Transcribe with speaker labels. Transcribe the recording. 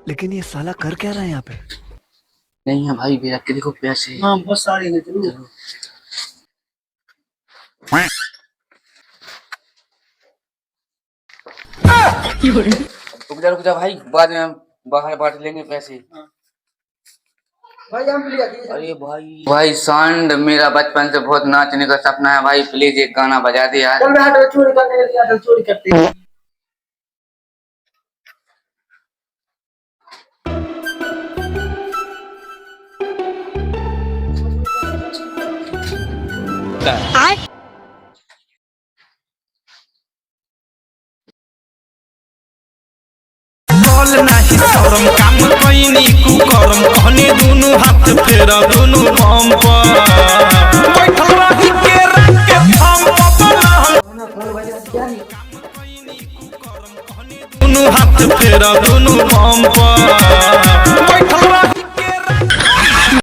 Speaker 1: लेकिन ये साला कर क्या रहा है यहाँ पे?
Speaker 2: नहीं है भाई, मेरा के देखो पैसे।
Speaker 3: हाँ बहुत सारे हैं, चलो।
Speaker 2: रुक जा भाई, बाद में हम बाहर बांट लेंगे पैसे।
Speaker 3: भाई हम प्लीज आइए।
Speaker 2: अरे भाई सांड, मेरा बचपन से बहुत नाचने का सपना है भाई, प्लीज एक गाना बजा दे यार।
Speaker 3: चल मैं हाथ चोरी करने के लिए चोरी करते हैं।
Speaker 4: नाही शरम काम कइनी कुकरम कहनी दुनु हाथ फेरा दुनु बम पर बैठल रही के रात के हम दुनु हाथ फेरा दुनु बम पर